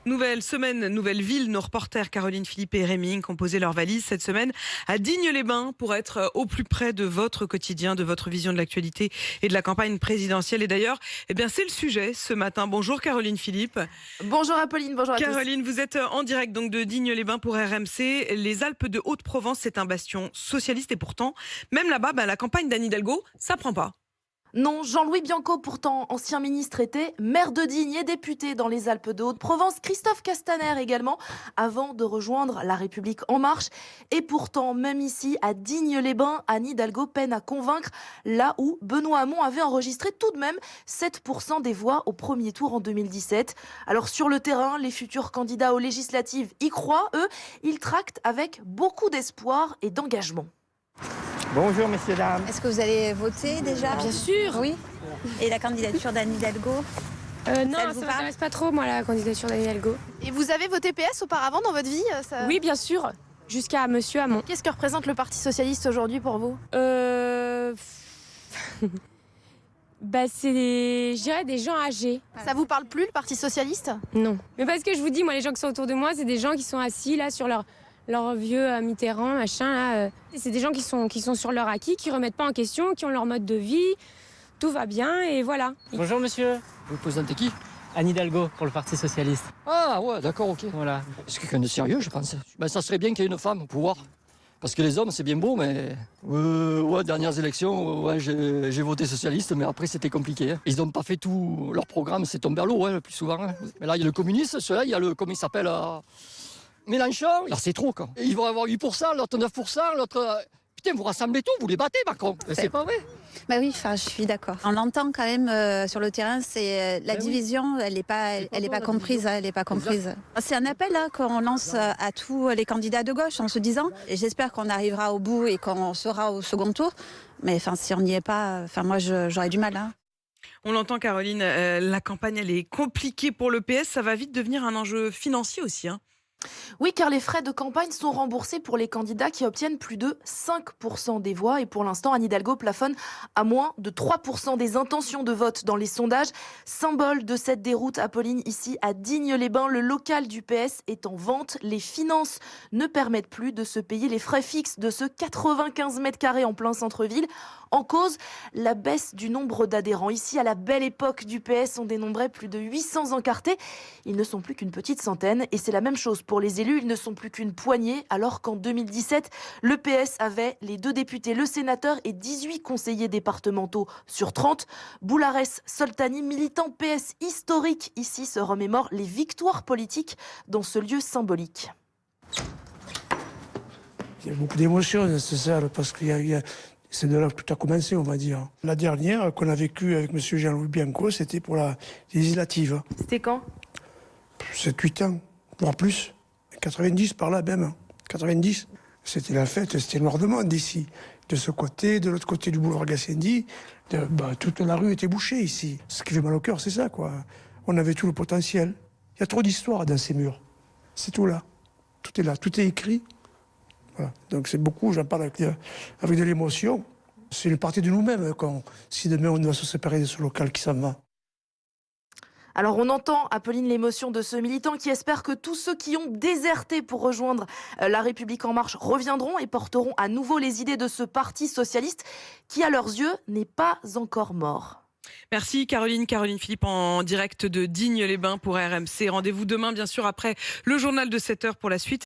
Nouvelle semaine, nouvelle ville. Nos reporters Caroline Philippe et Rémi ont posé leur valise cette semaine à Digne-les-Bains pour être au plus près de votre quotidien, de votre vision de l'actualité et de la campagne présidentielle. Et d'ailleurs, c'est le sujet ce matin. Bonjour Caroline Philippe. Bonjour Apolline, bonjour à tous. Caroline, vous êtes en direct donc de Digne-les-Bains pour RMC. Les Alpes de Haute-Provence, c'est un bastion socialiste et pourtant, même là-bas, la campagne d'Anne Hidalgo, ça prend pas. Non, Jean-Louis Bianco, pourtant ancien ministre, était maire de Digne et député dans les Alpes de Haute-Provence. Christophe Castaner également, avant de rejoindre La République En Marche. Et pourtant, même ici, à Digne-les-Bains, Anne Hidalgo peine à convaincre, là où Benoît Hamon avait enregistré tout de même 7% des voix au premier tour en 2017. Alors sur le terrain, les futurs candidats aux législatives y croient, eux, ils tractent avec beaucoup d'espoir et d'engagement. Bonjour messieurs, dames. Est-ce que vous allez voter déjà? Bien sûr. Oui. Et la candidature d'Anne Hidalgo? Non, ça ne m'intéresse pas trop, moi, la candidature d'Anne Hidalgo. Et vous avez voté PS auparavant dans votre vie Oui, bien sûr, jusqu'à Monsieur Hamon. Qu'est-ce que représente le Parti Socialiste aujourd'hui pour vous? C'est je dirais des gens âgés. Ça vous parle plus, le Parti Socialiste? Non. Mais parce que je vous dis, moi, les gens qui sont autour de moi, c'est des gens qui sont assis là sur leur vieux Mitterrand, machin. Là. C'est des gens qui sont sur leur acquis, qui remettent pas en question, qui ont leur mode de vie. Tout va bien et voilà. Bonjour monsieur. Vous présentez qui? Anne Hidalgo pour le Parti Socialiste. Ah ouais, d'accord, ok. Voilà. C'est quelqu'un de sérieux, je pense. Ça serait bien qu'il y ait une femme au pouvoir. Parce que les hommes, c'est bien beau, mais... dernières élections, j'ai voté socialiste, mais après, c'était compliqué. Hein. Ils n'ont pas fait tout leur programme, c'est tombé à l'eau, le plus souvent. Hein. Mais là, il y a le communiste, celui-là, il y a le... Comment il s'appelle Mélenchon. Alors, c'est trop, quoi. Et ils vont avoir 8%, l'autre 9%, l'autre... Putain, vous rassemblez tout, vous les battez, par contre. C'est pas vrai. Bah oui, je suis d'accord. On l'entend quand même sur le terrain, c'est la division, elle n'est pas comprise. Elle est pas comprise. C'est un appel qu'on lance à tous les candidats de gauche en se disant, et j'espère qu'on arrivera au bout et qu'on sera au second tour. Mais si on n'y est pas, moi j'aurais du mal. On l'entend Caroline, la campagne elle est compliquée pour le PS, ça va vite devenir un enjeu financier aussi. Oui, car les frais de campagne sont remboursés pour les candidats qui obtiennent plus de 5% des voix. Et pour l'instant, Anne Hidalgo plafonne à moins de 3% des intentions de vote dans les sondages. Symbole de cette déroute, Apolline, ici à Digne-les-Bains, le local du PS est en vente. Les finances ne permettent plus de se payer les frais fixes de ce 95 mètres carrés en plein centre-ville. En cause, la baisse du nombre d'adhérents. Ici, à la belle époque du PS, on dénombrait plus de 800 encartés. Ils ne sont plus qu'une petite centaine. Et c'est la même chose pour les élus. Ils ne sont plus qu'une poignée, alors qu'en 2017, le PS avait les 2 députés, le sénateur et 18 conseillers départementaux sur 30. Boularès Soltani, militant PS historique, ici se remémore les victoires politiques dans ce lieu symbolique. Il y a beaucoup d'émotions nécessaires parce c'est de là que tout a commencé, on va dire. La dernière qu'on a vécue avec M. Jean-Louis Bianco, c'était pour la législative. C'était quand? 7-8 ans, voire plus. 90 par là même. 90. C'était la fête, c'était noir de monde ici. De ce côté, de l'autre côté du boulevard Gassendi, toute la rue était bouchée ici. Ce qui fait mal au cœur, c'est ça, quoi. On avait tout le potentiel. Il y a trop d'histoire dans ces murs. C'est tout là. Tout est là, tout est écrit. Voilà. Donc c'est beaucoup, j'en parle avec de l'émotion. C'est une partie de nous-mêmes, si demain on doit se séparer de ce local qui s'en va. Alors on entend, Apolline, l'émotion de ce militant qui espère que tous ceux qui ont déserté pour rejoindre La République En Marche reviendront et porteront à nouveau les idées de ce parti socialiste qui, à leurs yeux, n'est pas encore mort. Merci Caroline Philippe en direct de Digne-les-Bains pour RMC. Rendez-vous demain, bien sûr, après le journal de 7h pour la suite.